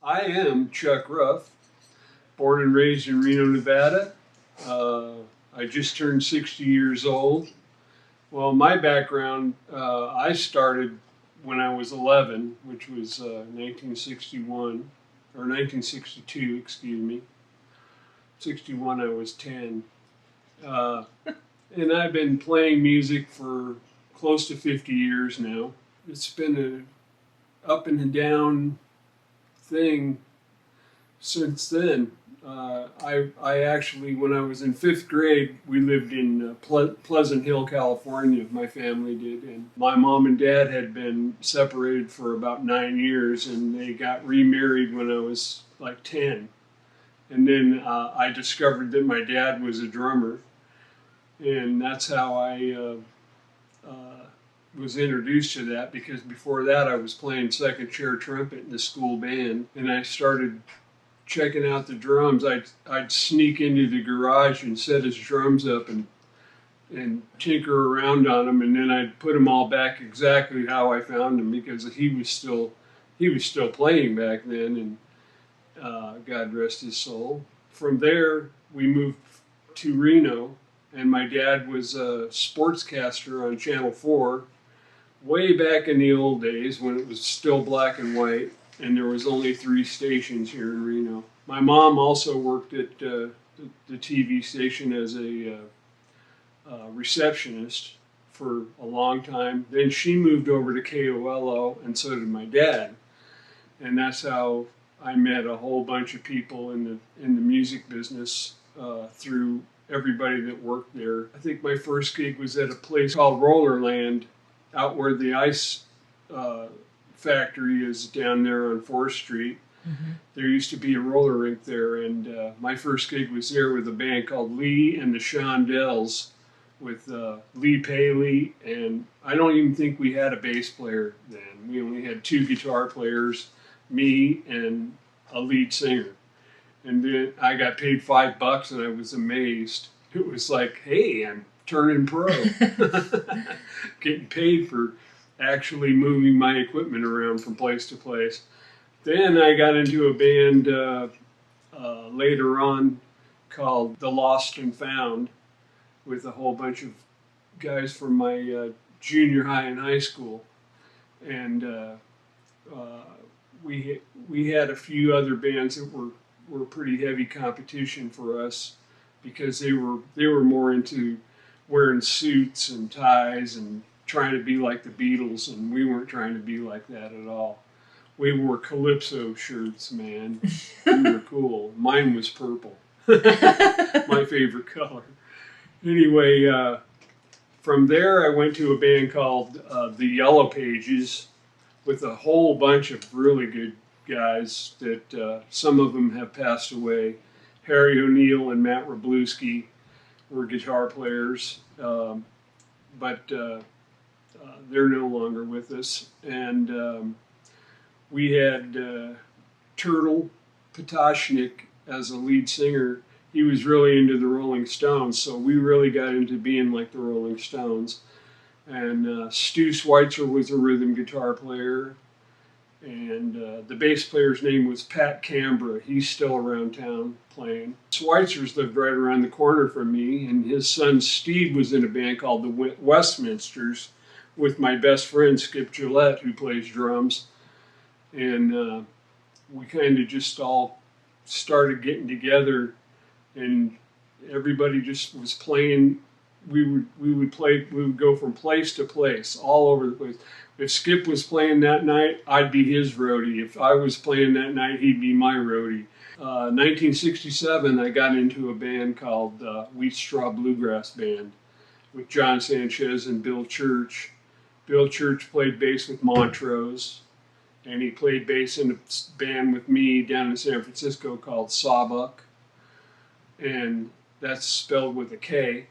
I am Chuck Ruff, born and raised in Reno, Nevada. I just turned 60 years old. Well, my background, I started when I was 11, which was 1961, or 1962, excuse me. 61, I was 10. And I've been playing music for close to 50 years now. It's been an up and down thing since then. I actually, when I was in 5th grade, we lived in Pleasant Hill, California. My family did, and my mom and dad had been separated for about 9 years, and they got remarried when I was like 10. And then I discovered that my dad was a drummer, and that's how I was introduced to that, because before that I was playing second chair trumpet in the school band, and I started checking out the drums. I'd sneak into the garage and set his drums up and tinker around on them, and then I'd put them all back exactly how I found them, because he was still playing back then, and God rest his soul. From there we moved to Reno, and my dad was a sportscaster on Channel 4 way back in the old days when it was still black and white, and there was only 3 stations here in Reno. My mom also worked at the TV station as a receptionist for a long time. Then she moved over to KOLO, and so did my dad. And that's how I met a whole bunch of people in the music business through everybody that worked there. I think my first gig was at a place called Rollerland, out where the ice factory is down there on 4th Street. Mm-hmm. There used to be a roller rink there, and my first gig was there with a band called Lee and the Shondells, with Lee Paley, and I don't even think we had a bass player then. We only had 2 guitar players, me and a lead singer. And then I got paid $5, and I was amazed. It was like, hey, I'm turning pro. Getting paid for actually moving my equipment around from place to place. Then I got into a band later on called The Lost and Found, with a whole bunch of guys from my junior high and high school. And we had a few other bands that were pretty heavy competition for us, because they were more into wearing suits and ties and trying to be like the Beatles, and we weren't trying to be like that at all. We wore Calypso shirts, man. We were cool. Mine was purple. My favorite color. Anyway, from there I went to a band called the Yellow Pages, with a whole bunch of really good guys that some of them have passed away. Harry O'Neill and Matt Wroblewski were guitar players, but they're no longer with us. And we had Turtle Potashnik as a lead singer. He was really into the Rolling Stones, so we really got into being like the Rolling Stones. And Stu Schweitzer was a rhythm guitar player, and the bass player's name was Pat Cambra. He's still around town playing. Schweitzer's lived right around the corner from me, and his son Steve was in a band called the Westminsters with my best friend Skip Gillette, who plays drums. And we kind of just all started getting together, and everybody just was playing. We would go from place to place, all over the place. If Skip was playing that night, I'd be his roadie. If I was playing that night, he'd be my roadie. 1967, I got into a band called Wheatstraw Bluegrass Band with John Sanchez and Bill Church. Bill Church played bass with Montrose, and he played bass in a band with me down in San Francisco called Sawbuck, and that's spelled with a K.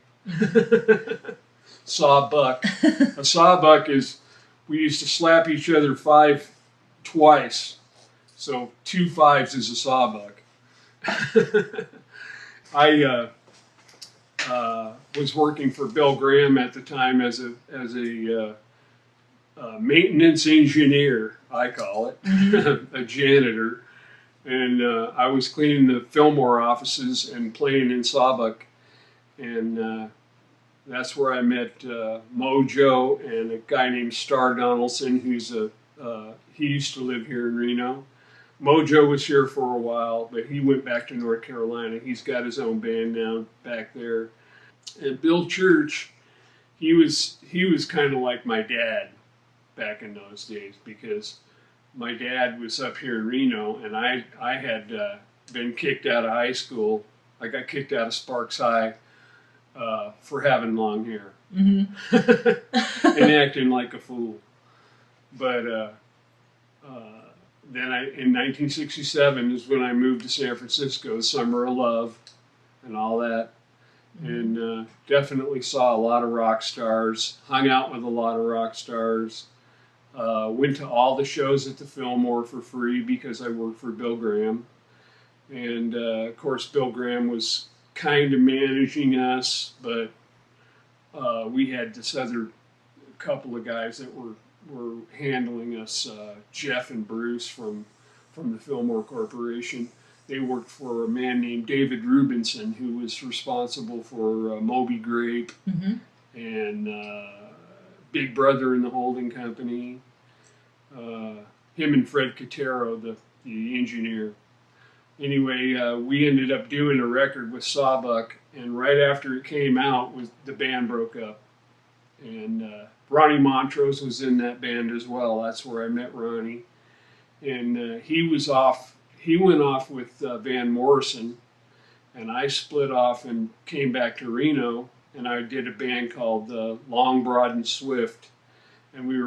Sawbuck. A sawbuck is, we used to slap each other 5 twice, so 2 5s is a sawbuck. I was working for Bill Graham at the time as a maintenance engineer, I call it, a janitor, And I was cleaning the Fillmore offices and playing in Sawbuck. And that's where I met Mojo and a guy named Star Donaldson, he used to live here in Reno. Mojo was here for a while, but he went back to North Carolina. He's got his own band now back there. And Bill Church, he was kind of like my dad back in those days, because my dad was up here in Reno, and I had been kicked out of high school. I got kicked out of Sparks High for having long hair and acting like a fool. But then in 1967 is when I moved to San Francisco, Summer of Love and all that. And definitely saw a lot of rock stars, hung out with a lot of rock stars, went to all the shows at the Fillmore for free because I worked for Bill Graham. And of course, Bill Graham was kind of managing us, but we had this other couple of guys that were handling us, Jeff and Bruce from the Fillmore Corporation. They worked for a man named David Rubinson, who was responsible for Moby Grape and Big Brother in the holding company. Him and Fred Cotero, the engineer. Anyway, we ended up doing a record with Sawbuck, and right after it came out, the band broke up. And Ronnie Montrose was in that band as well. That's where I met Ronnie. And he went off with Van Morrison, and I split off and came back to Reno, and I did a band called Long, Broad, and Swift. And we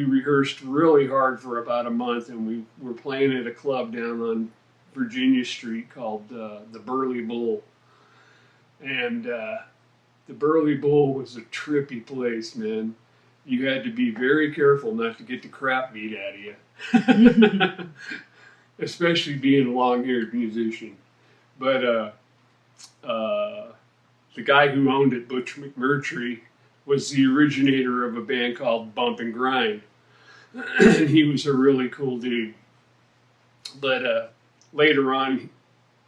rehearsed really hard for about a month, and we were playing at a club down on Virginia Street called the Burley Bull. And the Burley Bull was a trippy place, man. You had to be very careful not to get the crap beat out of you. Especially being a long-haired musician. But the guy who owned it, Butch McMurtry, was the originator of a band called Bump and Grind. And he was a really cool dude. But later on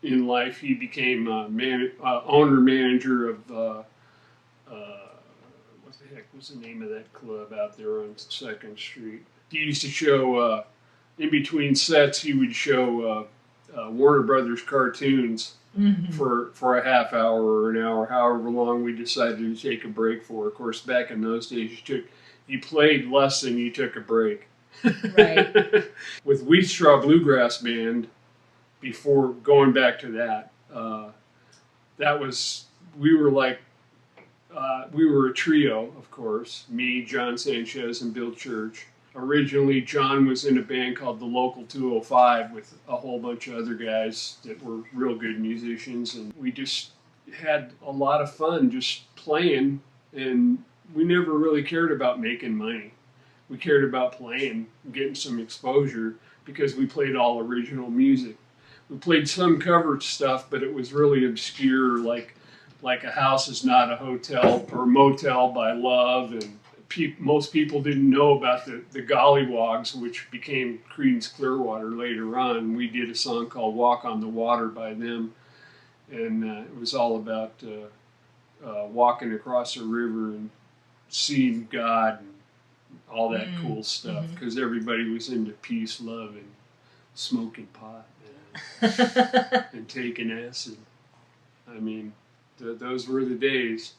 in life, he became owner-manager of, what the heck was the name of that club out there on 2nd Street? He used to show, in between sets, he would show Warner Brothers cartoons for a half hour or an hour, however long we decided to take a break for. Of course, back in those days, you played less than you took a break. Right. With Wheatstraw Bluegrass Band, before going back to that, we were a trio, of course, me, John Sanchez, and Bill Church. Originally, John was in a band called the Local 205 with a whole bunch of other guys that were real good musicians, and we just had a lot of fun just playing, and we never really cared about making money. We cared about playing, getting some exposure, because we played all original music. We played some cover stuff, but it was really obscure, like A House Is Not a Hotel or Motel by Love, and most people didn't know about the Gollywogs, which became Creedence Clearwater later on. We did a song called Walk on the Water by them, and it was all about walking across a river and seeing God and all that cool stuff, because everybody was into peace, love, and smoking pot and taking acid. I mean, those were the days.